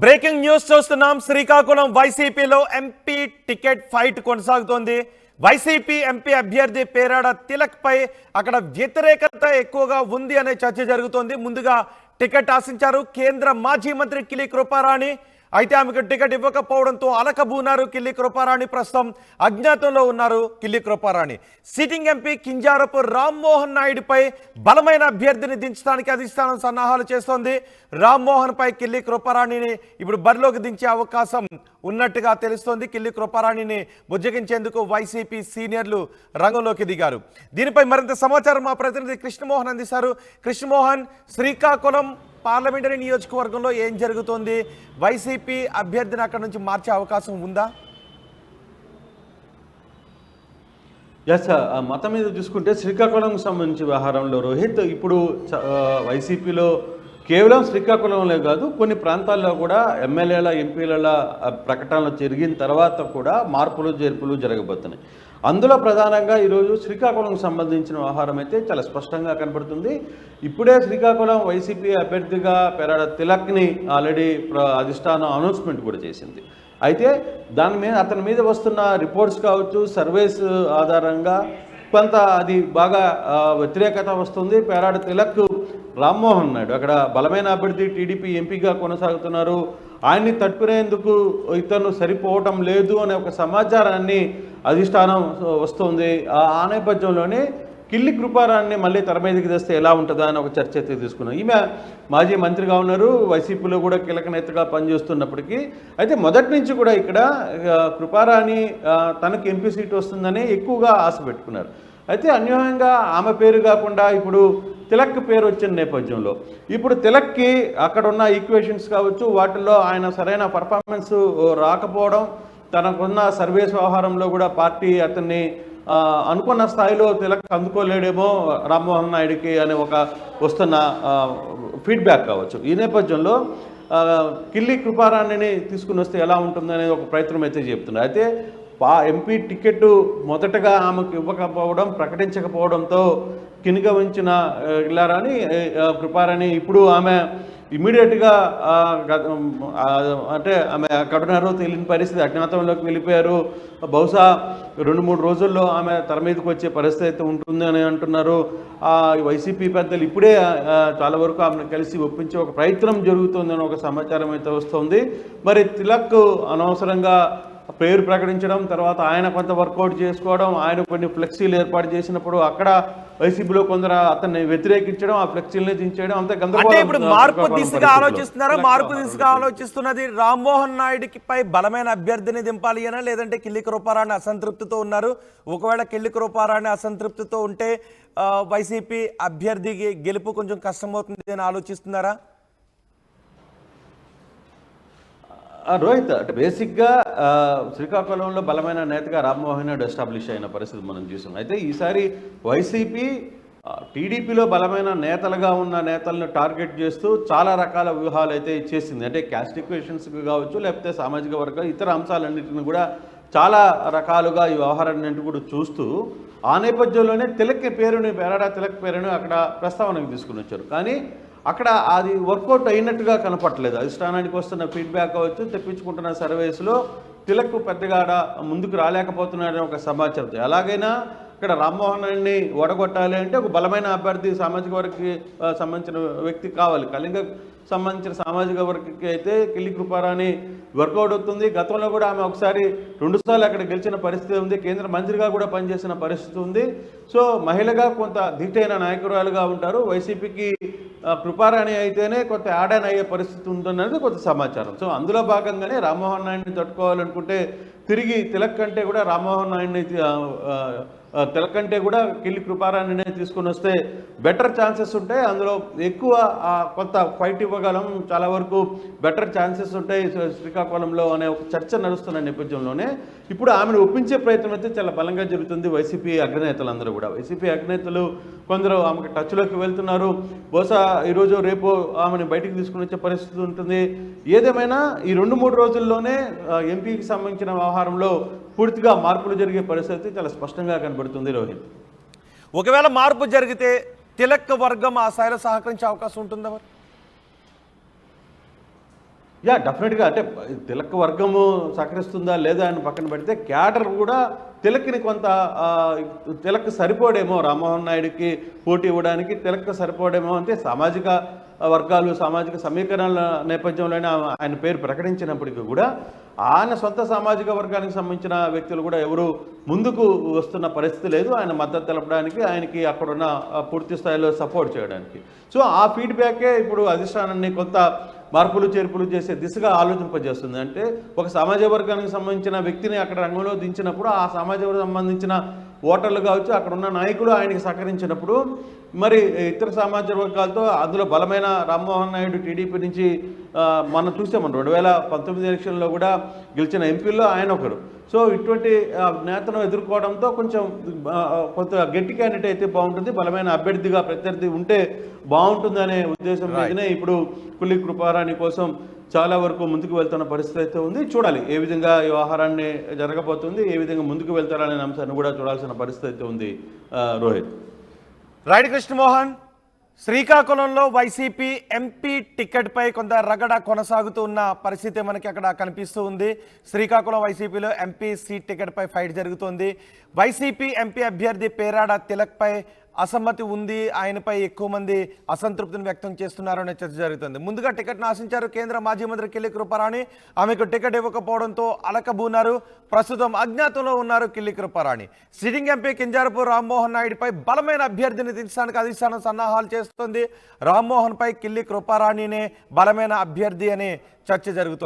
Breaking news చూస్తున్నాం. శ్రీకాకుళం వైసీపీలో MP ticket fight కొనసాగుతోంది. వైసీపీ ఎంపీ అభ్యర్థి పేరాడ తిలక్ పై అక్కడ వ్యతిరేకత ఎక్కువగా ఉంది అనే చర్చ జరుగుతోంది. ముందుగా టికెట్ ఆశించారు కేంద్ర మాజీ మంత్రి కిలి కృపారాణి. అయితే ఆమెకు టికెట్ ఇవ్వకపోవడంతో అలకబూనారు కిల్లి కృపారాణి. ప్రస్తుతం అజ్ఞాతంలో ఉన్నారు కిల్లి కృపారాణి. సిట్టింగ్ ఎంపీ కింజారపు రామ్మోహన్ నాయుడుపై బలమైన అభ్యర్థిని దించడానికి అధిష్టానం సన్నాహాలు చేస్తోంది. రామ్మోహన్ పై కిల్లి కృపారాణిని ఇప్పుడు బరిలోకి దించే అవకాశం ఉన్నట్టుగా తెలుస్తోంది. కిల్లి కృపారాణిని బుజ్జగించేందుకు వైసీపీ సీనియర్లు రంగంలోకి దిగారు. దీనిపై మరింత సమాచారం మా ప్రతినిధి కృష్ణమోహన్ అందిస్తారు. కృష్ణమోహన్, శ్రీకాకుళం పార్లమెంటరీ నియోజకవర్గంలో ఏం జరుగుతోంది? వైసీపీ అభ్యర్థిని అక్కడ నుంచి మార్చే అవకాశం ఉందా? ఎస్, మతం మీద చూసుకుంటే శ్రీకాకుళంకు సంబంధించి వ్యవహారంలో రోహిత్ ఇప్పుడు వైసీపీలో కేవలం శ్రీకాకుళంలో కాదు కొన్ని ప్రాంతాల్లో కూడా ఎమ్మెల్యేల ఎంపీల ప్రకటనలు జరిగిన తర్వాత కూడా మార్పులు చేర్పులు జరగబోతున్నాయి. అందులో ప్రధానంగా ఈరోజు శ్రీకాకుళంకు సంబంధించిన వ్యవహారం అయితే చాలా స్పష్టంగా కనబడుతుంది. ఇప్పుడే శ్రీకాకుళం వైసీపీ అభ్యర్థిగా పేరాడ తిలక్ని ఆల్రెడీ అధిష్టానం అనౌన్స్మెంట్ కూడా చేసింది. అయితే దాని మీద అతని మీద వస్తున్న రిపోర్ట్స్ కావచ్చు, సర్వేస్ ఆధారంగా కొంత అది బాగా వ్యతిరేకత వస్తుంది. పేరాడ తిలక్ రామ్మోహన్ నాయుడు అక్కడ బలమైన అభ్యర్థి, టీడీపీ ఎంపీగా కొనసాగుతున్నారు. ఆయన్ని తట్టుకునేందుకు ఇతను సరిపోవటం లేదు అనే ఒక సమాచారాన్ని అధిష్టానం వస్తుంది. ఆ నేపథ్యంలోనే కిల్లి కృపారాన్ని మళ్ళీ తెర మీదకి తెస్తే ఎలా ఉంటుందా అని ఒక చర్చ అయితే తీసుకున్నాం. ఈమె మాజీ మంత్రిగా ఉన్నారు, వైసీపీలో కూడా కీలక నేతగా పనిచేస్తున్నప్పటికీ అయితే మొదటి నుంచి కూడా ఇక్కడ కృపారాణి తనకు ఎంపీ సీటు వస్తుందని ఎక్కువగా ఆశ పెట్టుకున్నారు. అయితే అన్యాయంగా ఆమె పేరు కాకుండా ఇప్పుడు తిలక్ పేరు వచ్చిన నేపథ్యంలో ఇప్పుడు తిలక్కి అక్కడ ఉన్న ఈక్వేషన్స్ కావచ్చు, వాటిల్లో ఆయన సరైన పర్ఫార్మెన్స్ రాకపోవడం, తనకున్న సర్వేస్ వ్యవహారంలో కూడా పార్టీ అతన్ని అనుకున్న స్థాయిలో తిలక్ అందుకోలేడేమో రామ్మోహన్ నాయుడికి అనే ఒక వస్తున్న ఫీడ్బ్యాక్ కావచ్చు. ఈ నేపథ్యంలో కిల్లి కృపారాణిని తీసుకుని వస్తే ఎలా ఉంటుందనే ఒక ప్రయత్నం అయితే చెప్తున్నారు. అయితే ఎంపీ టికెట్ మొదటగా ఆమెకు ఇవ్వకపోవడం, ప్రకటించకపోవడంతో కినిగవించిన ఇల్లారాని కృపారాణి ఇప్పుడు ఆమె ఇమీడియట్గా అంటే ఆమె ఎక్కడున్నారో తెలియని పరిస్థితి, అజ్ఞాతంలోకి వెళ్ళిపోయారు. బహుశా 2-3 రోజుల్లో ఆమె తెర మీదకి వచ్చే పరిస్థితి అయితే ఉంటుంది అని అంటున్నారు. వైసీపీ పెద్దలు ఇప్పుడే చాలా వరకు ఆమెను కలిసి ఒప్పించే ఒక ప్రయత్నం జరుగుతుందని ఒక సమాచారం అయితే వస్తుంది. మరి తిలక్ అనవసరంగా పేరు ప్రకటించడం, తర్వాత ఆయన కొంత వర్కౌట్ చేసుకోవడం, ఆయన కొన్ని ఫ్లెక్సీలు ఏర్పాటు చేసినప్పుడు అక్కడ వైసీపీలో కొందరు అతన్ని వ్యతిరేకించడం, ఆ ఫ్లెక్సీలని దించేయడం అంతే గందరగోళం. ఇప్పుడు మార్పు దిశగా ఆలోచిస్తున్నారా? మార్పు దిశగా ఆలోచిస్తున్నది రామ్మోహన్ నాయుడికి పై బలమైన అభ్యర్థిని దింపాలి అనా, లేదంటే కిల్లి కృపారాణి అసంతృప్తితో ఉన్నారు, ఒకవేళ కిల్లి కృపారాణి అసంతృప్తితో ఉంటే వైసీపీ అభ్యర్థికి గెలుపు కొంచెం కష్టమవుతుంది అని ఆలోచిస్తున్నారా? రోహిత్, అంటే బేసిక్గా శ్రీకాకుళంలో బలమైన నేతగా రామ్మోహన్ నాయుడు ఎస్టాబ్లిష్ అయిన పరిస్థితి మనం చూసాం. అయితే ఈసారి వైసీపీ టీడీపీలో బలమైన నేతలుగా ఉన్న నేతలను టార్గెట్ చేస్తూ చాలా రకాల వ్యూహాలు అయితే చేసింది. అంటే క్యాస్ట్ ఈక్వేషన్స్కి కావచ్చు, లేకపోతే సామాజిక వర్గ ఇతర అంశాలన్నింటిని కూడా చాలా రకాలుగా ఈ వ్యవహారాన్ని కూడా చూస్తూ ఆ నేపథ్యంలోనే తిలక్ పేరుని, పేరాడ తిలక్ పేరుని అక్కడ ప్రస్తావనకు తీసుకుని వచ్చారు. కానీ అక్కడ అది వర్కౌట్ అయినట్టుగా కనపట్టలేదు. అధిష్టానానికి వస్తున్న ఫీడ్బ్యాక్ కావచ్చు, తెప్పించుకుంటున్న సర్వేస్లో తిలక్ పెద్దగా ముందుకు రాలేకపోతున్నాడని ఒక సమాచారం. ఎలాగైనా ఇక్కడ రామ్మోహన్ నాయుడిని ఓడగొట్టాలి అంటే ఒక బలమైన అభ్యర్థి, సామాజిక వర్గకి సంబంధించిన వ్యక్తి కావాలి. కళింగ సంబంధించిన సామాజిక వర్గకి అయితే కిల్లి కృపారాణి వర్కౌట్ అవుతుంది. గతంలో కూడా ఆమె ఒకసారి 2 సార్లు అక్కడ గెలిచిన పరిస్థితి ఉంది, కేంద్ర మంత్రిగా కూడా పనిచేసిన పరిస్థితి ఉంది. సో మహిళగా కొంత ధీటైన నాయకురాలుగా ఉంటారు. వైసీపీకి కృపారాణి అయితేనే కొంత యాడ్ అయ్యే పరిస్థితి ఉందన్నది కొంత సమాచారం. సో అందులో భాగంగానే రామ్మోహన్ నాయుడిని తట్టుకోవాలనుకుంటే తిరిగి తిలక్ కంటే కూడా రామ్మోహన్ నాయుడిని తిలక్ కంటే కూడా కిల్లి కృపారాణిని తీసుకుని వస్తే బెటర్ ఛాన్సెస్ ఉంటాయి. అందులో ఎక్కువ కొంత ఫైట్ ఇవ్వగలం, చాలా వరకు బెటర్ ఛాన్సెస్ ఉంటాయి శ్రీకాకుళంలో అనే ఒక చర్చ నడుస్తున్న నేపథ్యంలోనే ఇప్పుడు ఆమెను ఒప్పించే ప్రయత్నం అయితే చాలా బలంగా జరుగుతుంది. వైసీపీ అగ్రనేతలందరూ కూడా, వైసీపీ అగ్రనేతలు కొందరు ఆమెకు టచ్లోకి వెళ్తున్నారు. బహుశా ఈరోజు రేపు ఆమెను బయటికి తీసుకుని వచ్చే పరిస్థితి ఉంటుంది. ఏదేమైనా ఈ 2-3 రోజుల్లోనే ఎంపీకి సంబంధించిన వ్యవహారంలో పూర్తిగా మార్పులు జరిగే పరిస్థితి చాలా స్పష్టంగా కనబడుతుంది. రోహిత్, ఒకవేళ మార్పు జరిగితే తిలక్ వర్గం ఆ స్థాయిలో సహకరించే అవకాశం ఉంటుందా? మరి యా డెఫినెట్గా అంటే తిలక్ వర్గము సహకరిస్తుందా లేదా అని పక్కన పెడితే క్యాడర్ కూడా తిలక్ని కొంత ఆ, తిలక్ సరిపోడేమో, రామ్మోహన్ నాయుడుకి పోటీ ఇవ్వడానికి తిలక్ సరిపోడేమో అంటే సామాజిక వర్గాలు సామాజిక సమీకరణల నేపథ్యంలోనే ఆయన పేరు ప్రకటించినప్పటికీ కూడా ఆయన సొంత సామాజిక వర్గానికి సంబంధించిన వ్యక్తులు కూడా ఎవరు ముందుకు వస్తున్న పరిస్థితి లేదు ఆయన మద్దతు తెలపడానికి, ఆయనకి అక్కడున్న పూర్తి స్థాయిలో సపోర్ట్ చేయడానికి. సో ఆ ఫీడ్బ్యాకే ఇప్పుడు అధిష్టానాన్ని కొంత మార్పులు చేర్పులు చేసే దిశగా ఆలోచింపజేస్తుంది. అంటే ఒక సామాజిక వర్గానికి సంబంధించిన వ్యక్తిని అక్కడ రంగంలో దించినప్పుడు ఆ సామాజిక వర్గానికి సంబంధించిన ఓటర్లు కావచ్చు, అక్కడ ఉన్న నాయకులు ఆయనకి సహకరించినప్పుడు మరి ఇతర సామాజిక వర్గాలతో అందులో బలమైన రామ్మోహన్ నాయుడు టీడీపీ నుంచి మనం చూసామని 2019 ఎలక్షన్లో కూడా గెలిచిన ఎంపీల్లో ఆయన ఒకరు. సో ఇటువంటి నేతను ఎదుర్కోవడంతో కొంచెం కొంత గట్టి క్యాండిడేట్ అయితే బాగుంటుంది, బలమైన అభ్యర్థిగా ప్రత్యర్థి ఉంటే బాగుంటుందనే ఉద్దేశం మీదనే ఇప్పుడు కుల్లి కృపారాణి కోసం చాలా వరకు ముందుకు వెళ్తున్న పరిస్థితి అయితే ఉంది. చూడాలి ఏ విధంగా ఈ వ్యవహారాన్ని జరగబోతుంది, ఏ విధంగా ముందుకు వెళ్తారనే అంశాన్ని కూడా చూడాల్సిన పరిస్థితి అయితే ఉంది. రోహిత్ రైట్ కృష్ణమోహన్, శ్రీకాకుళంలో వైసీపీ ఎంపీ టికెట్ పై కొంత రగడ కొనసాగుతున్న పరిస్థితి మనకి అక్కడ కనిపిస్తూ ఉంది. శ్రీకాకుళం వైసీపీలో ఎంపీ సీట్ టికెట్ పై ఫైట్ జరుగుతోంది. వైసీపీ ఎంపీ అభ్యర్థి పేరాడ తిలక్ పై అసమ్మతి ఉంది, ఆయనపై ఎక్కువ మంది అసంతృప్తిని వ్యక్తం చేస్తున్నారు అనే చర్చ జరుగుతుంది. ముందుగా టికెట్ను ఆశించారు కేంద్ర మాజీ మంత్రి కిల్లి కృపారాణి, ఆమెకు టికెట్ ఇవ్వకపోవడంతో అలకబూనారు. ప్రస్తుతం అజ్ఞాతంలో ఉన్నారు కిల్లి కృపారాణి. సిట్టింగ్ ఎంపీ కింజారపు రామ్మోహన్ నాయుడుపై బలమైన అభ్యర్థిని దించడానికి అధిష్టానం సన్నాహాలు చేస్తుంది. రామ్మోహన్ పై కిల్లి కృపారాణినే బలమైన అభ్యర్థి అనే చర్చ జరుగుతుంది.